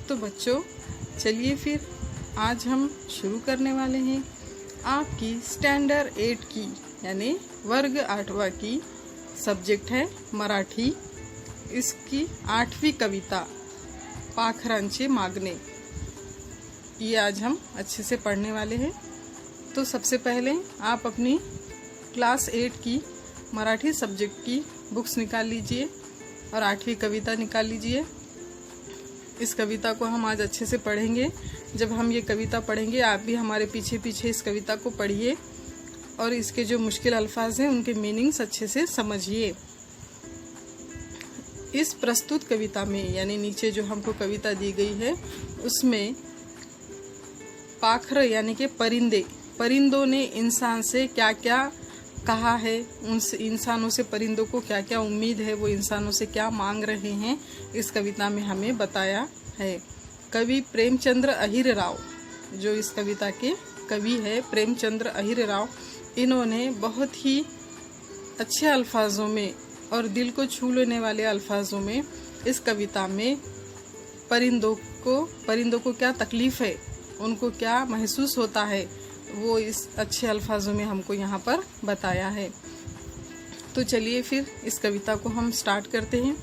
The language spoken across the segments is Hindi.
तो बच्चों चलिए फिर आज हम शुरू करने वाले हैं आपकी स्टैंडर्ड 8 की यानी वर्ग 8वां की सब्जेक्ट है मराठी। इसकी 8वीं कविता पाखरांचे मागणे, ये आज हम अच्छे से पढ़ने वाले हैं। तो सबसे पहले आप अपनी क्लास 8 की मराठी सब्जेक्ट की बुक्स निकाल लीजिए और 8वीं कविता निकाल लीजिए। इस कविता को हम आज अच्छे से पढ़ेंगे। जब हम ये कविता पढ़ेंगे आप भी हमारे पीछे पीछे इस कविता को पढ़िए और इसके जो मुश्किल अल्फाज हैं उनके मीनिंग्स अच्छे से समझिए। इस प्रस्तुत कविता में यानी नीचे जो हमको कविता दी गई है उसमें पाखर यानी कि परिंदों ने इंसान से क्या क्या कहा है, उन इंसानों से परिंदों को क्या क्या उम्मीद है, वो इंसानों से क्या मांग रहे हैं, इस कविता में हमें बताया है। कवि प्रेमचंद्र अहिर राव, जो इस कविता के कवि है प्रेमचंद्र अहिर राव, इन्होंने बहुत ही अच्छे अल्फाजों में और दिल को छू लेने वाले अल्फाजों में इस कविता में परिंदों को क्या तकलीफ़ है, उनको क्या महसूस होता है, वो इस अच्छे अल्फाजों में हमको यहाँ पर बताया है। तो चलिए फिर इस कविता को हम स्टार्ट करते हैं।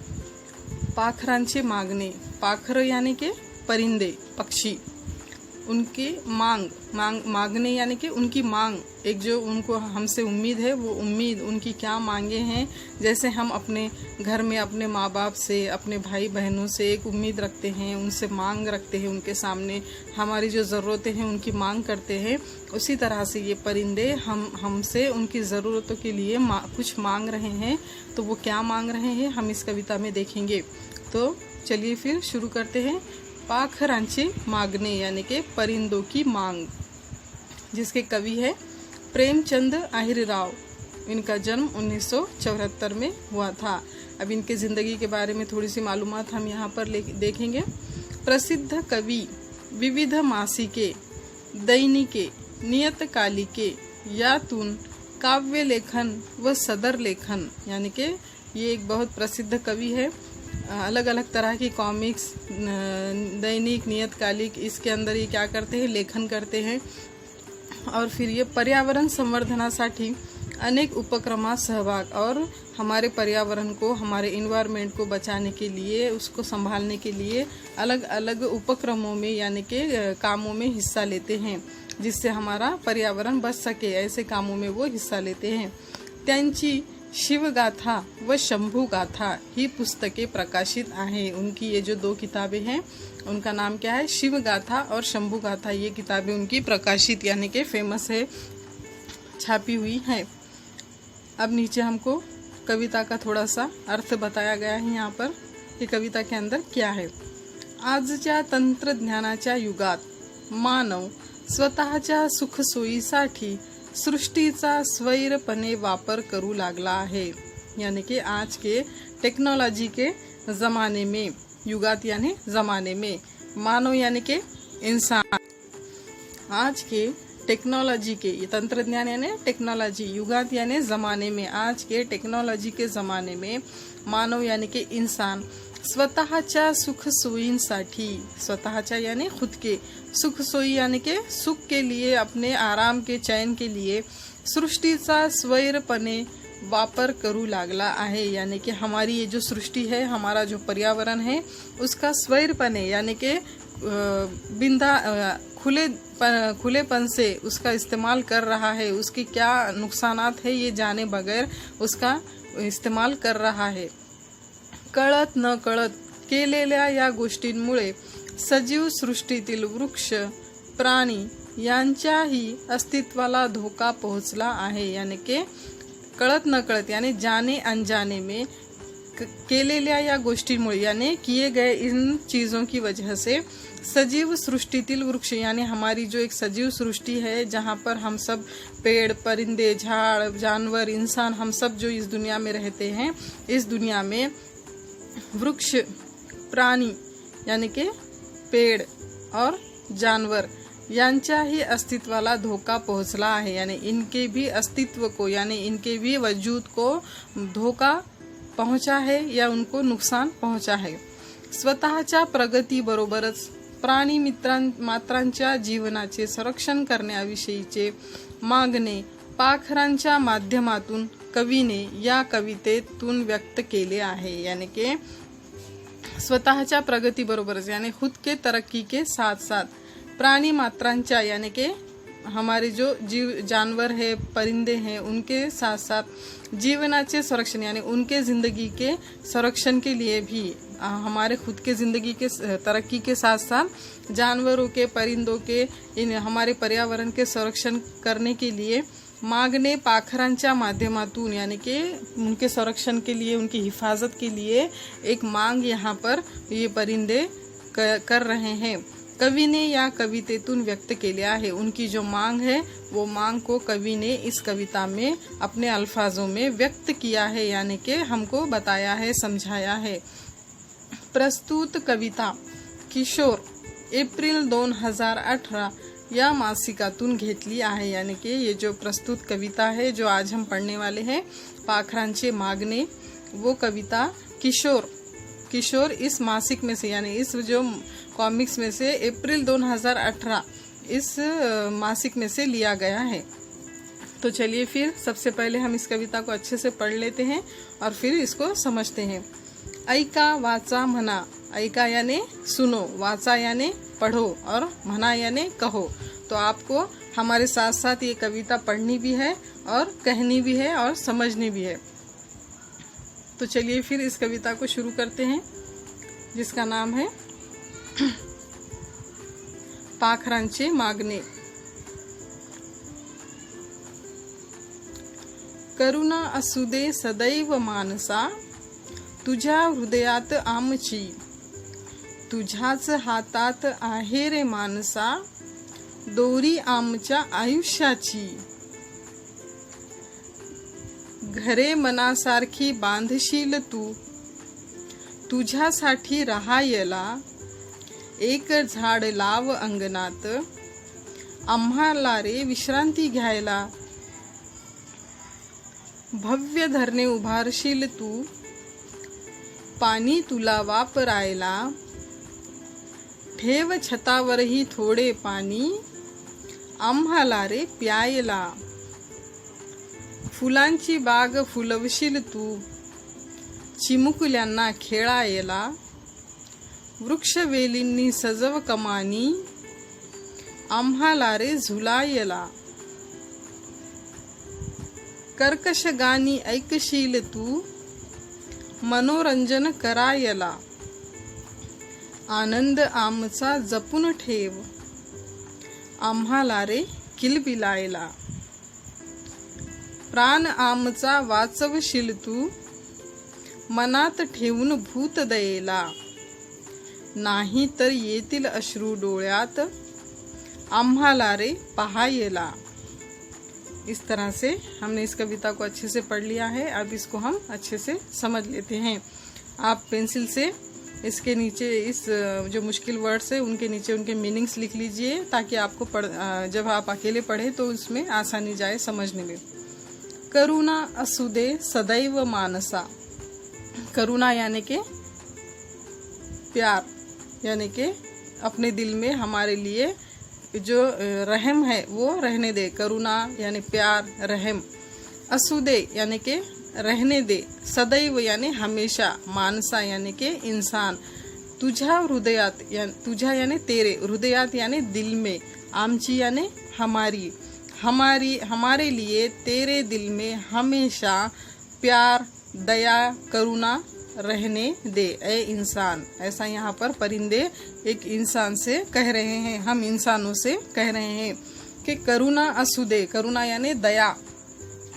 पाखरांचे मागणे, पाखर यानी के परिंदे पक्षी, उनके मांगने यानी कि उनकी मांग, एक जो उनको हमसे उम्मीद है वो उम्मीद उनकी क्या मांगे हैं। जैसे हम अपने घर में अपने माँ बाप से, अपने भाई बहनों से एक उम्मीद रखते हैं, उनसे मांग रखते हैं, उनके सामने हमारी जो ज़रूरतें हैं उनकी मांग करते हैं, उसी तरह से ये परिंदे हमसे उनकी ज़रूरतों के लिए कुछ मांग रहे हैं। तो वो क्या मांग रहे हैं हम इस कविता में देखेंगे। तो चलिए फिर शुरू करते हैं। पाखरांचे मागणे यानी के परिंदों की मांग, जिसके कवि है प्रेमचंद अहिर राव। इनका जन्म 1974 में हुआ था। अब इनके ज़िंदगी के बारे में थोड़ी सी मालूमात हम यहाँ पर देखेंगे। प्रसिद्ध कवि, विविध मासिके, दैनिके, नियतकालिके यातून काव्य लेखन व सदर लेखन, यानी कि ये एक बहुत प्रसिद्ध कवि है। अलग अलग तरह की कॉमिक्स, दैनिक, नियतकालिक, इसके अंदर ये क्या करते हैं, लेखन करते हैं। और फिर ये पर्यावरण संवर्धनासाठी अनेक उपक्रमात सहभाग, और हमारे पर्यावरण को, हमारे इन्वायरमेंट को बचाने के लिए, उसको संभालने के लिए अलग अलग उपक्रमों में यानी कि कामों में हिस्सा लेते हैं, जिससे हमारा पर्यावरण बच सके। ऐसे कामों में वो हिस्सा लेते हैं। त्यांची शिवगाथा व शंभू गाथा ही पुस्तके प्रकाशित आहे। उनकी ये जो 2 किताबें हैं उनका नाम क्या है, शिवगाथा और शंभू गाथा। ये किताबें उनकी प्रकाशित यानी कि फेमस है, छापी हुई है। अब नीचे हमको कविता का थोड़ा सा अर्थ बताया गया है यहाँ पर कि कविता के अंदर क्या है। आजच्या तंत्रज्ञानाच्या युगात मानव स्वतःच्या सुखसोयीसाठी सृष्टीचा स्वैरपणे वापर करू लागला है। यानी कि आज के टेक्नोलॉजी के ज़माने में, युगात यानी ज़माने में, मानव यानी कि इंसान, आज के टेक्नोलॉजी के, ये तंत्रज्ञान यानी टेक्नोलॉजी, युगात यानी ज़माने में, आज के टेक्नोलॉजी के ज़माने में मानव यानी कि इंसान स्वतःच्या सुखसोयींसाठी, स्वतःच्या यानी खुद के, सुख सोई यानी के सुख के लिए, अपने आराम के, चैन के लिए सृष्टीचा स्वैरपणे वापर करू लागला आहे। यानी कि हमारी ये जो सृष्टि है, हमारा जो पर्यावरण है, उसका स्वैरपणे यानी कि खुलेपन से उसका इस्तेमाल कर रहा है। उसकी क्या नुकसानात है ये जाने बगैर उसका इस्तेमाल कर रहा है। कळत न कळत केलेल्या या गोष्टींमुळे सजीव सृष्टीतील वृक्ष, प्राणी यांच्याही अस्तित्वाला धोका पोहोचला आहे। यानी कि कळत न कळत यानी जाने अनजाने में केलेल्या या गोष्टींमुळे यानी किए गए इन चीज़ों की वजह से सजीव सृष्टीतील वृक्ष यानी हमारी जो एक सजीव सृष्टि है, जहाँ पर हम सब पेड़, परिंदे, झाड़, जानवर, इंसान, हम सब जो इस दुनिया में रहते हैं, इस दुनिया में वृक्ष, प्राणी यानी कि पेड़ और जानवर यांच्याही अस्तित्वाला धोका पहुंचला आहे। यानी इनके भी अस्तित्व को यानी इनके भी वजूद को धोका पहुंचा है या उनको नुकसान पहुंचा है। स्वतःच्या प्रगतीबरोबरच प्राणी मात्रांच्या जीवनाचे संरक्षण करण्याविषयीचे मागणे पाखरांच्या माध्यमातून कवीने या कवितेतून व्यक्त केले आहे। यानी कि स्वतःच्या प्रगती बरोबरच यानी खुद के तरक्की के साथ साथ प्राणी मात्रांच्या यानी कि हमारे जो जानवर है, परिंदे हैं, उनके साथ साथ जीवनाचे संरक्षण यानी उनके जिंदगी के संरक्षण के लिए भी हमारे खुद के जिंदगी के तरक्की के साथ साथ जानवरों के, परिंदों के, हमारे पर्यावरण के संरक्षण करने के लिए मागणे पाखरांच्या माध्यमातून यानी कि उनके संरक्षण के लिए, उनकी हिफाजत के लिए एक मांग यहाँ पर ये परिंदे कर रहे हैं। कवि ने या कवितेतून व्यक्त केले आहे। उनकी जो मांग है वो मांग को कवि ने इस कविता में अपने अल्फाजों में व्यक्त किया है, यानी कि हमको बताया है, समझाया है। प्रस्तुत कविता किशोर एप्रिल 2018 या मासिकातून घेतली आहे। यानी कि ये जो प्रस्तुत कविता है जो आज हम पढ़ने वाले हैं, पाखरांचे मागणे, वो कविता किशोर इस मासिक में से यानी इस जो कॉमिक्स में से अप्रैल 2018 इस मासिक में से लिया गया है। तो चलिए फिर सबसे पहले हम इस कविता को अच्छे से पढ़ लेते हैं और फिर इसको समझते हैं। ऐका वाचा म्हणा, ऐका यानी सुनो, वाचा यानी पढ़ो और म्हणा यानी कहो। तो आपको हमारे साथ साथ ये कविता पढ़नी भी है और कहनी भी है और समझनी भी है। तो चलिए फिर इस कविता को शुरू करते हैं, जिसका नाम है पाखरांचे मागणे। करुणा असू दे सदैव मानसा, तुझ्या हृदयात आमची, तुझ्याच हातात आहे रे मानसा, दोरी आमच्या आयुष्याची। घरे मनासारखी बांधशील तू, तुझ्यासाठी राहायला, एक झाड लाव अंगणात, आम्हाला रे विश्रांती घ्यायला। भव्य धरणे उभारशील तू, पाणी तुला वापरायला, ठेव छतावरही थोडे पाणी, आम्हाला रे प्यायला। फुलांची बाग फुलवशील तू, चिमुकल्यांना खेळायला, वृक्षवेलींनी सजव कमानी, आम्हाला रे झुलायला। कर्कश गाणी ऐकशील तू, मनोरंजन करायला, आनंद आमचा जपून ठेव, आम्हाला रे किलबिलायला। प्राण आमचा वाचवशील तू, मनात ठेवून भूत दयेला, नाही तर येतील अश्रू डोळ्यात, आम्हाला रे पहायला। इस तरह से हमने इस कविता को अच्छे से पढ़ लिया है। अब इसको हम अच्छे से समझ लेते हैं। आप पेंसिल से इसके नीचे इस जो मुश्किल वर्ड्स है उनके नीचे उनके मीनिंग्स लिख लीजिए, ताकि आपको जब आप अकेले पढ़े तो उसमें आसानी जाए समझने में। करुणा असू दे सदैव मानसा, करुणा यानी कि प्यार, यानी कि अपने दिल में हमारे लिए जो रहम है वो रहने दे। करुणा यानी प्यार, रहम। असू दे यानी कि रहने दे, सदैव यानी हमेशा, मानसा यानी कि इंसान, तुझ्या हृदयात तुझ्या यानी तेरे, हृदयात यानी दिल में, आमची यानी हमारी, हमारे लिए तेरे दिल में हमेशा प्यार, दया, करुणा रहने दे ए इंसान। ऐसा यहाँ पर परिंदे एक इंसान से कह रहे हैं, हम इंसानों से कह रहे हैं कि करुणा असू दे, करुणा यानी दया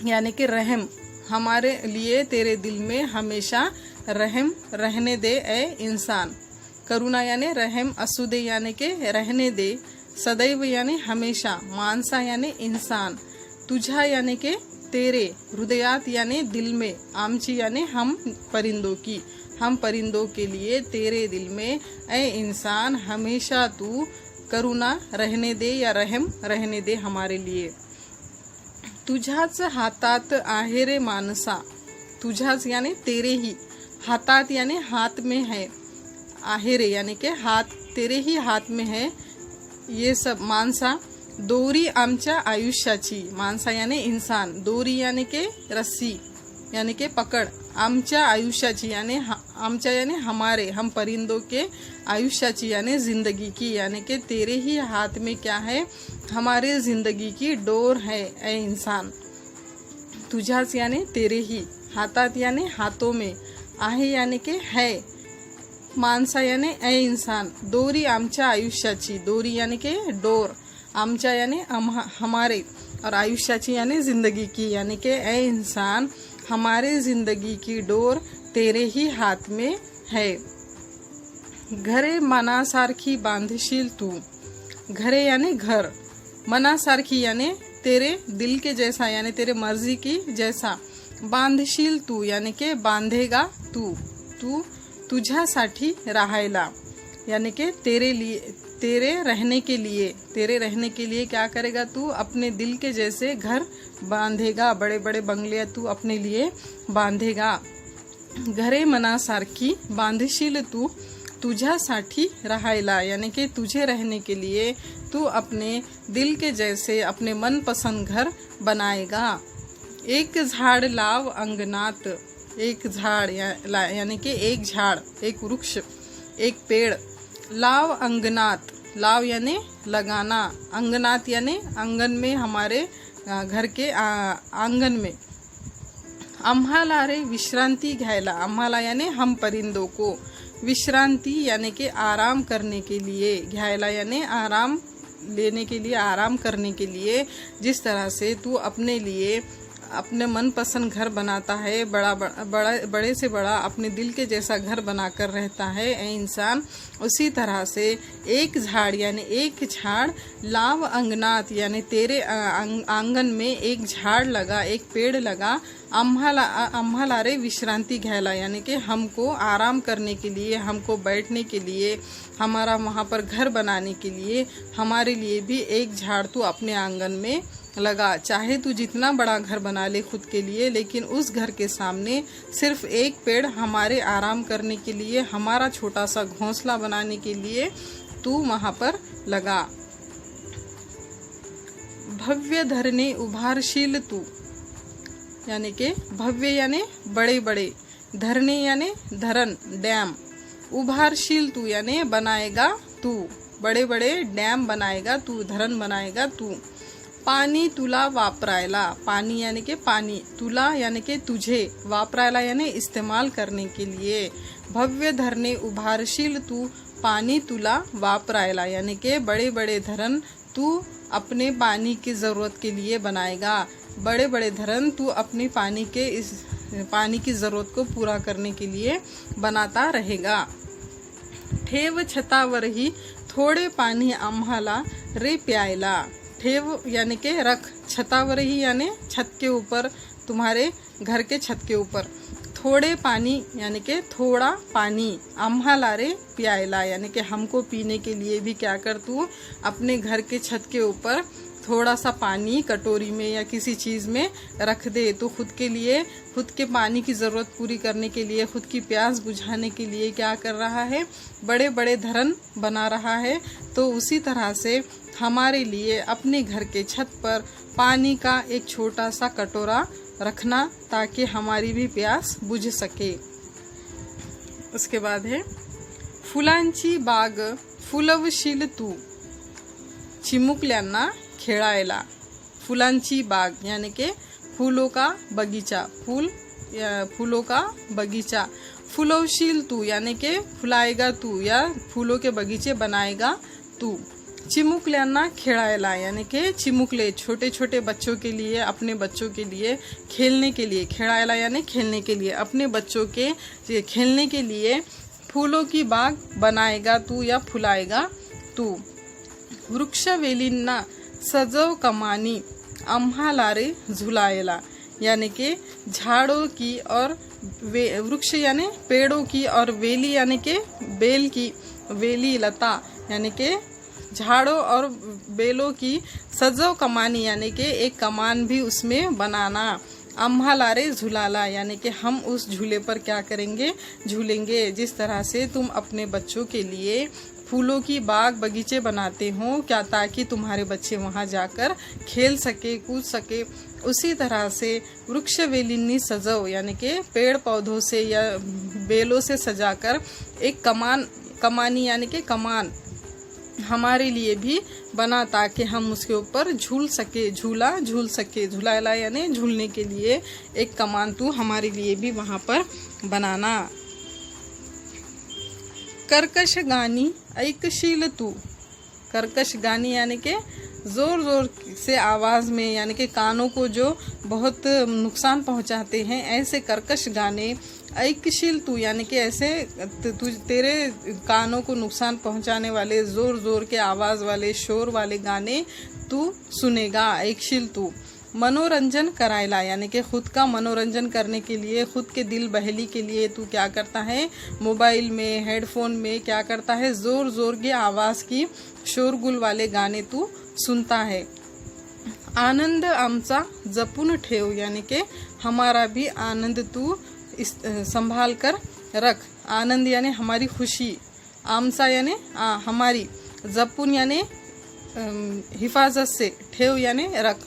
यानी कि रहम, हमारे लिए तेरे दिल में हमेशा रहम रहने दे ए इंसान। करुणा यानी रहम, असू दे यानी कि रहने दे, सदैव यानी हमेशा, मानसा यानी इंसान, तुझा यानी कि तेरे, हृदयात यानी दिल में, आमची यानी हम परिंदों की, हम परिंदों के लिए तेरे दिल में ऐ इंसान हमेशा तू करुणा रहने दे या रहम रहने दे हमारे लिए। तुझाच हातात आहे रे मानसा, तुझाच यानी तेरे ही, हातात यानी हाथ में है, आहे रे, यानी के हाथ, तेरे ही हाथ में है ये सब। माणसा, दोरी आमच्या आयुष्याची, माणसा यानी इंसान, दोरी यानी के रस्सी यानी के पकड़, आमच्या आयुष्याची यानी आमच्या यानी हमारे, हम परिंदों के आयुष्याची यानी जिंदगी की, यानी के तेरे ही हाथ में क्या है, हमारे जिंदगी की डोर है ए इंसान। तुझ्याच यानी तेरे ही, हातात यानी हाथों में, आहे यानी के है, माणसा यानी ए इंसान, दोरी आमच्या आयुष्याची, दोरी यानी के डोर, आमच्या यानी हमारे, और आयुष्याची यानी जिंदगी की, यानी के ए इंसान हमारे जिंदगी की डोर तेरे ही हाथ में है। घरे मनासारखी बांधशील तू, घरे यानी घर, मनासारखी यानी तेरे दिल के जैसा, यानी तेरे मर्जी की जैसा, बांधशील तू यानी के बांधेगा तू, तू तुझ्यासाठी राहायला, यानी के तेरे लिए, तेरे रहने के लिए, तेरे रहने के लिए क्या करेगा तू, अपने दिल के जैसे घर बांधेगा, बड़े बड़े बंगले तू अपने लिए बांधेगा। घरे मनासारखी बांधशील तू, तुझ्यासाठी राहायला, यानी कि तुझे रहने के लिए तू अपने दिल के जैसे अपने मनपसंद घर बनाएगा। एक झाड़ लाव अंगनात, एक झाड़ यानी कि एक झाड़, एक वृक्ष, एक पेड़, लाव अंगनात, लाव यानी लगाना, अंगनात यानी आंगन में, हमारे घर के आंगन में। आम्हाला रे विश्रांति घ्यायला, आम्हाला यानी हम परिंदों को, विश्रांति यानी कि आराम करने के लिए, घ्यायला यानी आराम लेने के लिए, आराम करने के लिए। जिस तरह से तू अपने लिए अपने मनपसंद घर बनाता है, बड़े से बड़ा अपने दिल के जैसा घर बनाकर रहता है ए इंसान, उसी तरह से एक झाड़ यानी एक झाड़, लाव अंगनात यानी तेरे आंगन में एक झाड़ लगा, एक पेड़ लगा, आम्हाला रे विश्रांति घ्यायला, यानी कि हमको आराम करने के लिए, हमको बैठने के लिए, हमारा वहाँ पर घर बनाने के लिए, हमारे लिए भी एक झाड़ तू अपने आंगन में लगा। चाहे तू जितना बड़ा घर बना ले खुद के लिए, लेकिन उस घर के सामने सिर्फ एक पेड़ हमारे आराम करने के लिए, हमारा छोटा सा घोंसला बनाने के लिए तू वहाँ पर लगा। भव्य धरने उभारशील तू, यानी कि भव्य यानी बड़े बड़े, धरने यानी धरन डैम, उभारशील तू यानी बनाएगा तू, बड़े बड़े डैम बनाएगा तू, धरन बनाएगा तू। पानी तुला वापरायला, पानी यानी कि पानी, तुला यानी कि तुझे, वापरायला यानी इस्तेमाल करने के लिए। भव्य धरने उभारशील तू, पानी तुला वापरायला, यानी कि बड़े बड़े धरन तू अपने पानी की ज़रूरत के लिए बनाएगा, बड़े बड़े धरन तू अपनी पानी की ज़रूरत को पूरा करने के लिए बनाता रहेगा। ठेव छतावरही थोड़े पाणी आम्हाला रे प्यायला, ठेव यानी के रख, छतावरही यानी छत के ऊपर, तुम्हारे घर के छत के ऊपर, थोड़े पानी यानी के थोड़ा पानी, आम्हाला रे प्यायला यानी कि हमको पीने के लिए भी क्या कर तू अपने घर के छत के ऊपर थोड़ा सा पानी कटोरी में या किसी चीज़ में रख दे। तो खुद के लिए, खुद के पानी की ज़रूरत पूरी करने के लिए, खुद की प्यास बुझाने के लिए क्या कर रहा है, बड़े बड़े धरन बना रहा है। तो उसी तरह से हमारे लिए अपने घर के छत पर पानी का एक छोटा सा कटोरा रखना, ताकि हमारी भी प्यास बुझ सके। उसके बाद है फुलांची बाग फुलवशील तू, चिमुकल्यांना खेळायला, फुलांची बाग यानी कि फूलों का बगीचा, फूलों का बगीचा, फुलवशील तू यानी कि फुलाएगा तू या फूलों के बगीचे बनाएगा तू। चिमुकल्यांना खेळायला यानी कि चिमुकले, छोटे छोटे बच्चों के लिए, अपने बच्चों के लिए खेलने के लिए, खेळायला यानी खेलने के लिए, अपने बच्चों के खेलने के लिए फूलों की बाग बनाएगा तू या फुलाएगा तू। वृक्षवेलींना सजव कमानी आम्हाला रे झुलाएला, यानी कि झाड़ों की और वृक्ष यानी पेड़ों की, और वेली यानी कि बेल की, वेली लता यानी कि झाड़ों और बेलों की, सजव कमानी यानी कि एक कमान भी उसमें बनाना, अम्हा रे झूलाला, यानी कि हम उस झूले पर क्या करेंगे, झूलेंगे। जिस तरह से तुम अपने बच्चों के लिए फूलों की बाग बगीचे बनाते हो, क्या ताकि तुम्हारे बच्चे वहाँ जाकर खेल सके, कूद सके, उसी तरह से वृक्ष वेलिनी सजो, यानी कि पेड़ पौधों से या बेलों से सजाकर एक कमानी यानी कि कमान हमारे लिए भी बना, ताकि हम उसके ऊपर झूल सके, झूला झूल सके। झूलाला यानी झूलने के लिए एक कमान तू हमारे लिए भी वहाँ पर बनाना। कर्कश गानी ऐकशील तू, कर्कश गानी यानी कि ज़ोर ज़ोर से आवाज़ में, यानी कि कानों को जो बहुत नुकसान पहुंचाते हैं, ऐसे कर्कश गाने ऐकशील तू, यानी कि ऐसे तेरे कानों को नुकसान पहुंचाने वाले ज़ोर ज़ोर के आवाज़ वाले शोर वाले गाने तू सुनेगा। ऐकशील तू। मनोरंजन करायला, यानी कि खुद का मनोरंजन करने के लिए, खुद के दिल बहली के लिए तू क्या करता है, मोबाइल में, हेडफोन में क्या करता है, ज़ोर ज़ोर की आवाज़ की शोरगुल वाले गाने तू सुनता है। आनंद आमचा जपून ठेव, यानी कि हमारा भी आनंद तू संभाल कर रख। आनंद यानी हमारी खुशी, आमचा यानी हमारी, जपून यानी हिफाजत से, ठेव यानी रख।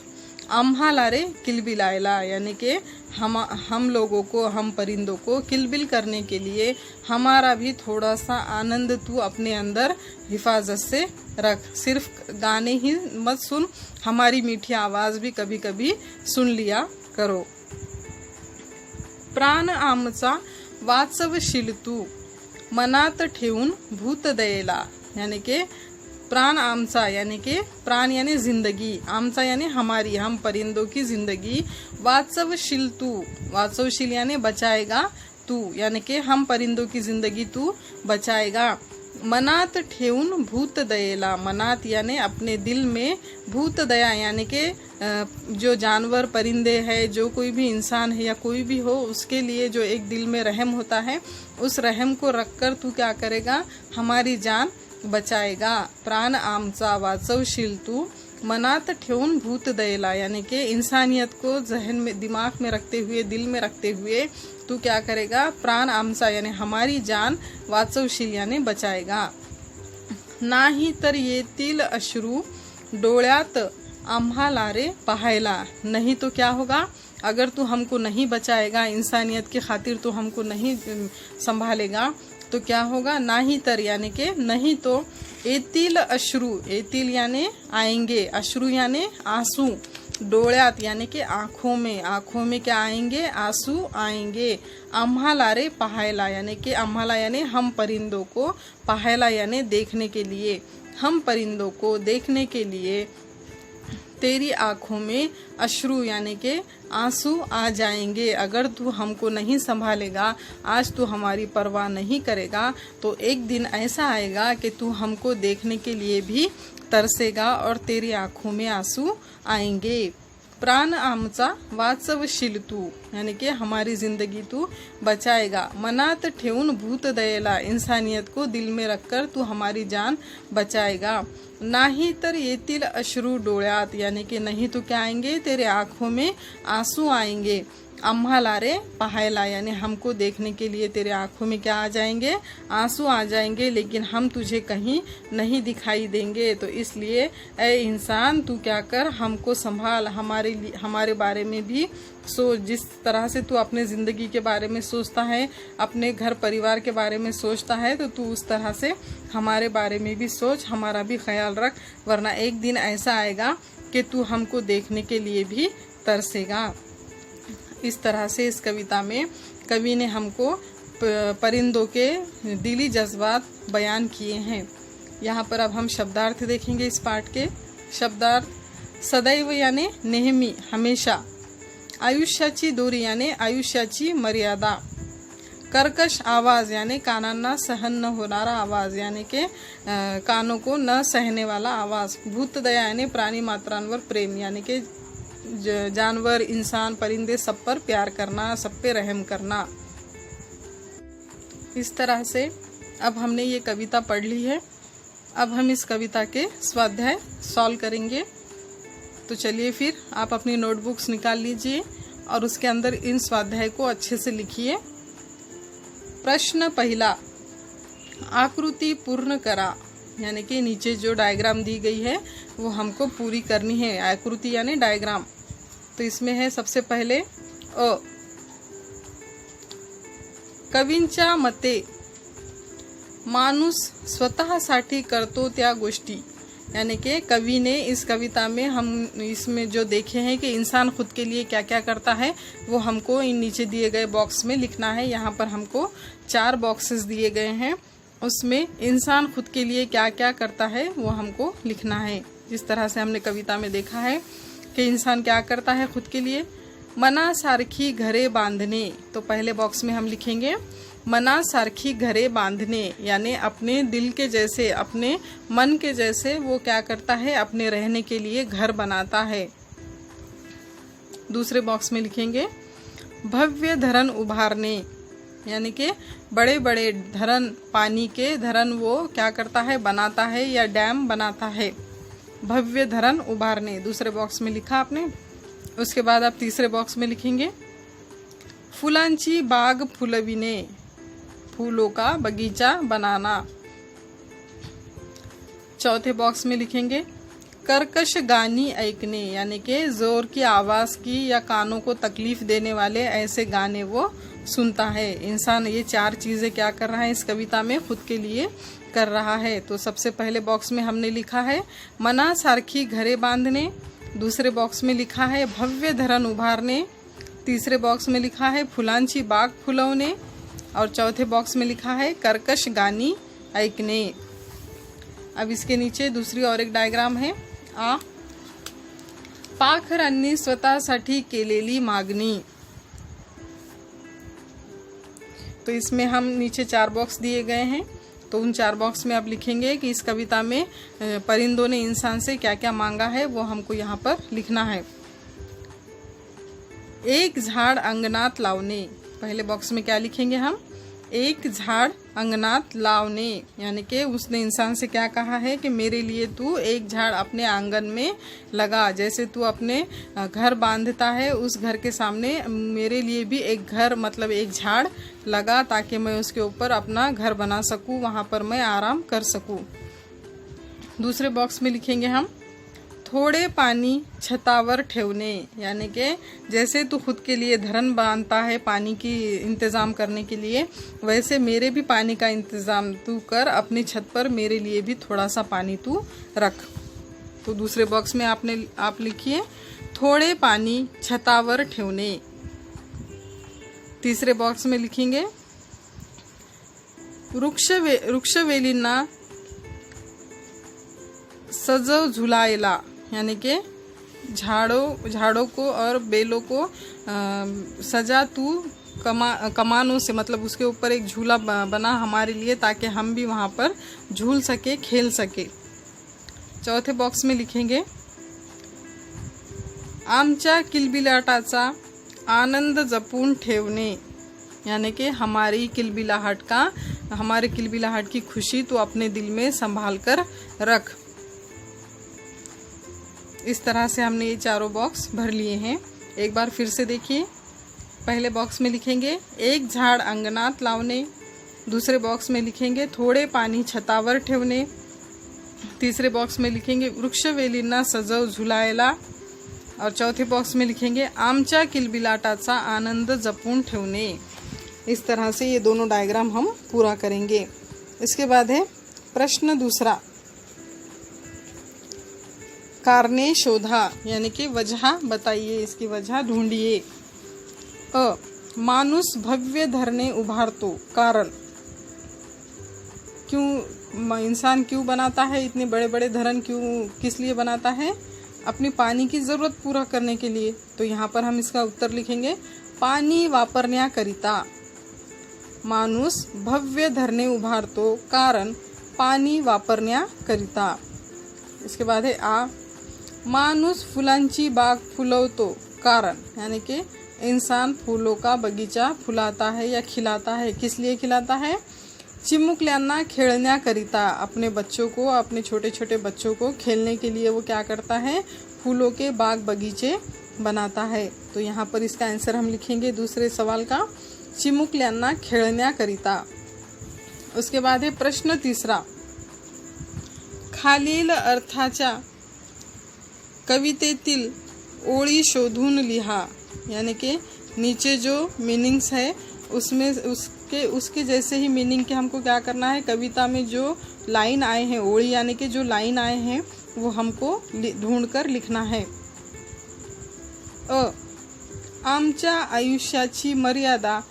अम्हाला रे किलबिलायला, यानी कि हम लोगों को, हम परिंदों को किलबिल करने के लिए हमारा भी थोड़ा सा आनंद तू अपने अंदर हिफाजत से रख। सिर्फ गाने ही मत सुन, हमारी मीठी आवाज़ भी कभी कभी सुन लिया करो। प्राण आमचा वाचवशील तू, मनात ठेवून भूत दयेला, यानी कि प्राण आमचा यानी कि प्राण यानी जिंदगी, आमचा यानी हमारी, हम परिंदों की जिंदगी, वाचवशील तू, वाचवशील यानी बचाएगा तू, यानी कि हम परिंदों की जिंदगी तू बचाएगा। मनात ठेवून भूत दयेला, मनात यानी अपने दिल में, भूत दया यानी कि जो जानवर परिंदे हैं, जो कोई भी इंसान है या कोई भी हो, उसके लिए जो एक दिल में रहम होता है, उस रहम को रखकर तू क्या करेगा, हमारी जान बचाएगा। प्राण आमचा वाचवशील तू, मनात ठेवून भूत दयेला, यानी कि इंसानियत को जहन में, दिमाग में रखते हुए, दिल में रखते हुए तू क्या करेगा, प्राण आमचा यानी हमारी जान, वाचवशील यानी बचाएगा। नाही तर येतील अश्रू डोळ्यात आम्हाला रे पाहायला, नहीं तो क्या होगा, अगर तू हमको नहीं बचाएगा, इंसानियत की खातिर तू हमको नहीं संभालेगा, तो क्या होगा, नाही तर यानी कि नहीं तो, येतील अश्रू, येतील यानी आएंगे, अश्रू यानी आंसू, डोळ्यात यानी कि आँखों में, आँखों में क्या आएंगे, आंसू आएंगे। आम्हाला रे पाहायला, यानी कि आम्हाला यानी हम परिंदों को, पाहायला यानी देखने के लिए, हम परिंदों को देखने के लिए तेरी आँखों में अश्रु यानी कि आंसू आ जाएंगे। अगर तू हमको नहीं संभालेगा, आज तू हमारी परवाह नहीं करेगा, तो एक दिन ऐसा आएगा कि तू हमको देखने के लिए भी तरसेगा और तेरी आँखों में आंसू आएंगे। प्राण आमचा वाचवशील तू, यानी कि हमारी जिंदगी तू बचाएगा। मनात ठेवून भूत दयेला, इंसानियत को दिल में रखकर तू हमारी जान बचाएगा। नाही तर येतील अश्रू डोळ्यात, यानी कि नहीं तो क्या आएंगे, तेरे आँखों में आंसू आएंगे। आम्हाला रे पाहायला, यानी हमको देखने के लिए तेरे आँखों में क्या आ जाएंगे, आंसू आ जाएंगे, लेकिन हम तुझे कहीं नहीं दिखाई देंगे। तो इसलिए ऐ इंसान, तू क्या कर, हमको संभाल, हमारे बारे में भी सोच। जिस तरह से तू अपने ज़िंदगी के बारे में सोचता है, अपने घर परिवार के बारे में सोचता है, तो तू उस तरह से हमारे बारे में भी सोच, हमारा भी ख्याल रख, वरना एक दिन ऐसा आएगा कि तू हमको देखने के लिए भी तरसेगा। इस तरह से इस कविता में कवि ने हमको परिंदों के दिली जज्बात बयान किए हैं। यहाँ पर अब हम शब्दार्थ देखेंगे इस पाठ के। शब्दार्थ: सदैव यानी नेहमी, हमेशा। आयुष्याची दोरी यानी आयुष्याची मर्यादा। कर्कश आवाज़ यानी कानांना सहन न होणारा आवाज़, यानी कि कानों को न सहने वाला आवाज़। भूतदया यानी प्राणी मात्रांवर प्रेम, यानी कि जानवर, इंसान, परिंदे सब पर प्यार करना, सब पे रहम करना। इस तरह से अब हमने ये कविता पढ़ ली है। अब हम इस कविता के स्वाध्याय सॉल्व करेंगे। तो चलिए फिर आप अपनी नोटबुक्स निकाल लीजिए और उसके अंदर इन स्वाध्याय को अच्छे से लिखिए। प्रश्न पहला, आकृति पूर्ण करा, यानी कि नीचे जो डायग्राम दी गई है वो हमको पूरी करनी है। आकृति यानी डायग्राम। तो इसमें है सबसे पहले अ, कवींच्या मते माणूस स्वतःसाठी करतो त्या गोष्टी, यानी कि कवि ने इस कविता में हम इसमें जो देखे हैं कि इंसान खुद के लिए क्या क्या करता है वो हमको इन नीचे दिए गए बॉक्स में लिखना है। यहाँ पर हमको 4 बॉक्सेस दिए गए हैं, उसमें इंसान खुद के लिए क्या क्या करता है वो हमको लिखना है। जिस तरह से हमने कविता में देखा है कि इंसान क्या करता है खुद के लिए। मनासारखी घरे बांधणे, तो पहले बॉक्स में हम लिखेंगे मनासारखी घरे बांधने, यानी अपने दिल के जैसे, अपने मन के जैसे वो क्या करता है, अपने रहने के लिए घर बनाता है। दूसरे बॉक्स में लिखेंगे भव्य धरण उभारने, यानी कि बड़े बड़े धरण, पानी के धरण वो क्या करता है, बनाता है या डैम बनाता है। भव्य धरण उभारने दूसरे बॉक्स में लिखा आपने। उसके बाद आप तीसरे बॉक्स में लिखेंगे फुलांची बाग फुलविने, फूलों का बगीचा बनाना। चौथे बॉक्स में लिखेंगे कर्कश गानी ऐकने, यानी कि जोर की आवाज़ की या कानों को तकलीफ देने वाले ऐसे गाने वो सुनता है। इंसान ये 4 चीज़ें क्या कर रहा है इस कविता में, खुद के लिए कर रहा है। तो सबसे पहले बॉक्स में हमने लिखा है मनासारखी घरे बांधने, दूसरे बॉक्स में लिखा है भव्य धरण उभारने, तीसरे बॉक्स में लिखा है फुलांची बाग फुलवणे और चौथे बॉक्स में लिखा है कर्कश गानी ऐकणे। अब इसके नीचे दूसरी और एक डायग्राम है आ, पाखरांनी स्वतःसाठी केलेली मागणी। तो इसमें हम नीचे 4 बॉक्स दिए गए हैं, तो उन 4 बॉक्स में आप लिखेंगे कि इस कविता में परिंदों ने इंसान से क्या क्या मांगा है वो हमको यहाँ पर लिखना है। एक झाड़ अंगनात लावणे, पहले बॉक्स में क्या लिखेंगे हम, एक झाड़ अंगनात लावणे, यानी कि उसने इंसान से क्या कहा है कि मेरे लिए तू एक झाड़ अपने आंगन में लगा। जैसे तू अपने घर बांधता है उस घर के सामने मेरे लिए भी एक घर, मतलब एक झाड़ लगा, ताकि मैं उसके ऊपर अपना घर बना सकूं, वहां पर मैं आराम कर सकूं। दूसरे बॉक्स में लिखेंगे हम थोड़े पानी छतावर ठेवणे, यानी कि जैसे तू खुद के लिए धरण बांधता है पानी की इंतज़ाम करने के लिए, वैसे मेरे भी पानी का इंतज़ाम तू कर, अपनी छत पर मेरे लिए भी थोड़ा सा पानी तू रख। तो दूसरे बॉक्स में आप लिखिए थोड़े पानी छतावर ठेवणे। तीसरे बॉक्स में लिखेंगे वृक्षवेलींना सजव झुलाएला, यानी कि झाड़ों को और बेलों को सजा तू कमानों से, मतलब उसके ऊपर एक झूला बना हमारे लिए, ताकि हम भी वहाँ पर झूल सके, खेल सके। चौथे बॉक्स में लिखेंगे आमच्या किलबिलाटाचा आनंद जपून ठेवणे, यानी कि हमारे किलबिलाहट की खुशी तू अपने दिल में संभाल कर रख। इस तरह से हमने ये 4 बॉक्स भर लिए हैं। एक बार फिर से देखिए, पहले बॉक्स में लिखेंगे एक झाड़ अंगणात लावणे, दूसरे बॉक्स में लिखेंगे थोड़े पानी छतावर ठेवणे, तीसरे बॉक्स में लिखेंगे वृक्षवेलींना सजव झुलायला और चौथे बॉक्स में लिखेंगे आमच्या किलबिलाटाचा आनंद जपून ठेवणे। इस तरह से ये दोनों डायग्राम हम पूरा करेंगे। इसके बाद है प्रश्न दूसरा, कारणे शोधा, यानी कि वजह बताइए, इसकी वजह ढूंढिए। अ, मानुस भव्य धरणे उभारतो, कारण, क्यों इंसान क्यों बनाता है इतने बड़े बड़े धरण, किस लिए बनाता है, अपनी पानी की ज़रूरत पूरा करने के लिए। तो यहाँ पर हम इसका उत्तर लिखेंगे पाणी वापरण्याकरिता। माणूस भव्य धरणे उभारतो कारण पाणी वापरण्याकरिता। इसके बाद है आ, माणूस फुलांची बाग फुलवतो कारण, यानी कि इंसान फूलों का बगीचा फुलाता है या खिलाता है, किस लिए खिलाता है, चिमुकल्यांना खेळण्याकरिता, अपने बच्चों को, अपने छोटे छोटे बच्चों को खेलने के लिए वो क्या करता है, फूलों के बाग बगीचे बनाता है। तो यहाँ पर इसका आंसर हम लिखेंगे दूसरे सवाल का, चिमुकल्यांना खेळण्याकरिता। उसके बाद है प्रश्न तीसरा, खालील अर्थाच्या कवितेतील ओळी शोधून लिहा। यानी कि नीचे जो मीनिंग्स है उसमें उसके जैसे ही मीनिंग के हमको क्या करना है, कविता में जो लाइन आए हैं, ओळी यानी कि जो लाइन आए हैं वो हमको ढूंढकर लिखना है। आमच्या आयुष्याची मर्यादा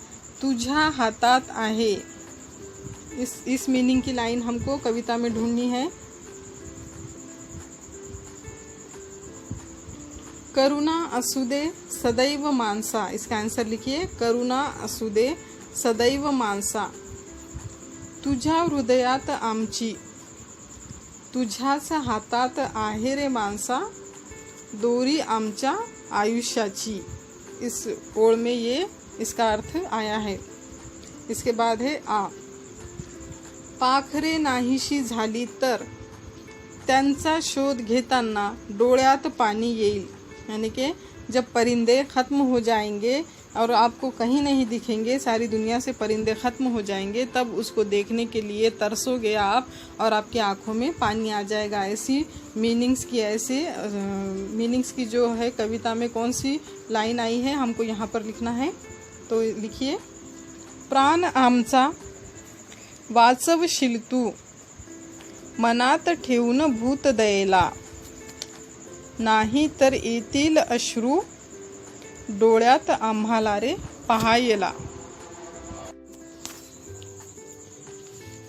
तुझ्या हातात आहे। इस मीनिंग की लाइन हमको कविता में ढूंढनी है। करुणा असू दे सदैव मानसा, इसका आंसर लिखिए, करुणा असू दे सदैव मानसा। तुझ्या हृदयात आमची, तुझ्याच हातात आहे रे मानसा, दोरी आमच्या आयुष्याची। इस ओळ में ये इसका अर्थ आया है। इसके बाद है आ, पाखरे नाहीशी झाली तर त्यांचा शोध घेताना डोळ्यात पानी येईल। यानी कि जब परिंदे ख़त्म हो जाएंगे और आपको कहीं नहीं दिखेंगे, सारी दुनिया से परिंदे ख़त्म हो जाएंगे, तब उसको देखने के लिए तरसोगे आप और आपकी आँखों में पानी आ जाएगा। ऐसी मीनिंग्स की जो है कविता में कौन सी लाइन आई है हमको यहाँ पर लिखना है। तो लिखिए, प्राण आमचा वाचवशील तू, मनात ठेवून भूत दयेला, नाही तर येतील अश्रू डोळ्यात आम्हाला रे पहायला।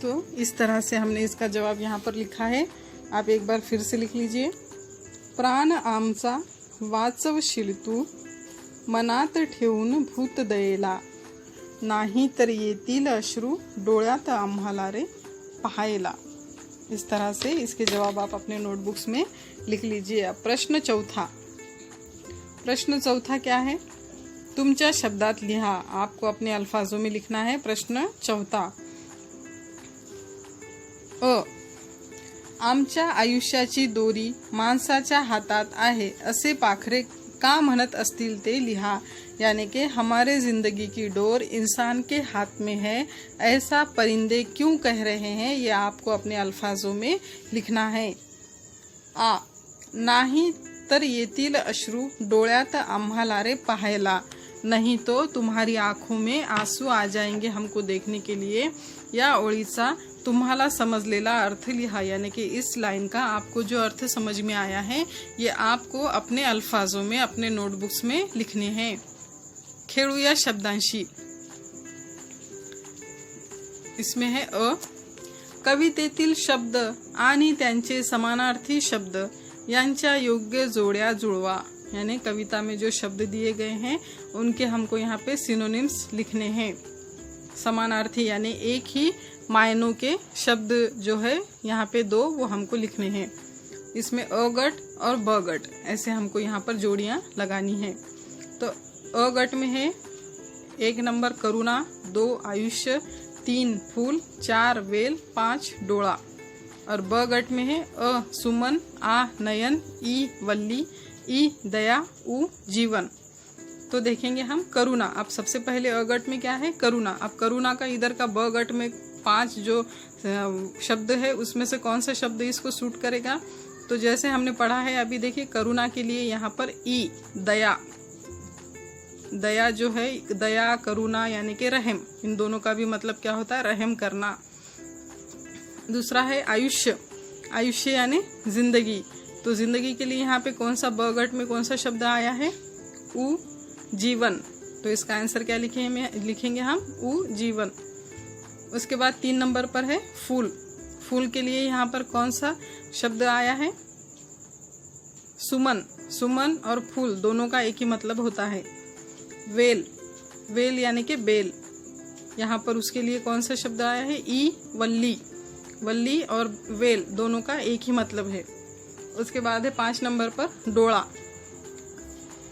तो इस तरह से हमने इसका जवाब यहाँ पर लिखा है। आप एक बार फिर से लिख लीजिए, प्राण आमचा वाचवशील तू, मनात ठेवून भूत दयेला, नाही तर येतील अश्रू डोळ्यात आम्हाला रे पहायला। इस तरह से इसके जवाब आप अपने नोटबुक्स में लिख लीजिए। अब प्रश्न चौथा क्या है, तुमच्या शब्दात लिहा। आपको अपने अल्फाजों में लिखना है। प्रश्न चौथा, आमच्या आयुष्याची दोरी माणसाच्या हातात आहे असे पाखरे का म्हणत असतील ते लिहा। यानी कि हमारे ज़िंदगी की डोर इंसान के हाथ में है, ऐसा परिंदे क्यों कह रहे हैं, ये आपको अपने अल्फाजों में लिखना है। आ, नाही तर येतील अश्रू डोळ्यात आम्हाला रे पाहायला, नहीं तो तुम्हारी आँखों में आंसू आ जाएंगे हमको देखने के लिए। या ओळीचा तुम्हाला समजलेला अर्थ लिहा। यानी कि इस लाइन का आपको जो अर्थ समझ में आया है ये आपको अपने अल्फाजों में अपने नोटबुक्स में लिखने हैं। खेळूया शब्दांशी। इसमें है कवितेतील शब्द आणि त्यांचे समानार्थी शब्द यांच्या योग्य जोड्या जुळवा। यानी कविता में जो शब्द दिए गए हैं उनके हमको यहाँ पे सिनोनिम्स लिखने हैं। समानार्थी यानी एक ही मायनों के शब्द जो है यहाँ पे दो, वो हमको लिखने हैं। इसमें अगट और बगट ऐसे हमको यहाँ पर जोड़ियाँ लगानी है। तो अगट में है 1 नंबर करुणा, 2 आयुष्य, 3 फूल, 4 वेल, 5 डोळा। और बगट में है सुमन, आ नयन, ई वल्ली, ई दया, उ जीवन। तो देखेंगे हम करुणा। अब सबसे पहले अगट में क्या है, करुणा। अब करुणा का इधर का बगट में 5 जो शब्द है उसमें से कौन सा शब्द इसको सूट करेगा। तो जैसे हमने पढ़ा है अभी, देखिए करुणा के लिए यहाँ पर ई दया, दया जो है, दया करुणा यानी कि रहम, इन दोनों का भी मतलब क्या होता है, रहम करना। दूसरा है आयुष्य, आयुष्य यानी जिंदगी। तो जिंदगी के लिए यहाँ पे कौन सा बगट में कौन सा शब्द आया है, उ जीवन। तो इसका आंसर क्या लिखेंगे हम, उ जीवन। उसके बाद 3 नंबर पर है फूल। फूल के लिए यहाँ पर कौन सा शब्द आया है, सुमन। सुमन और फूल दोनों का एक ही मतलब होता है। वेल, वेल यानी कि बेल, यहाँ पर उसके लिए कौन सा शब्द आया है, ई वल्ली। वल्ली और वेल दोनों का एक ही मतलब है। उसके बाद है 5 नंबर पर डोळा।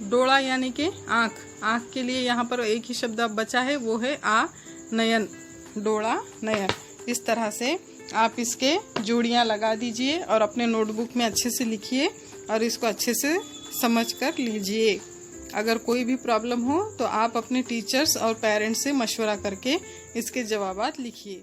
डोळा यानी कि आँख। आँख के लिए यहाँ पर एक ही शब्द अब बचा है, वो है आ नयन। डोळा नयन। इस तरह से आप इसके जोड़ियाँ लगा दीजिए और अपने नोटबुक में अच्छे से लिखिए और इसको अच्छे से समझ कर लीजिए। अगर कोई भी प्रॉब्लम हो तो आप अपने टीचर्स और पेरेंट्स से मशवरा करके इसके जवाबात लिखिए।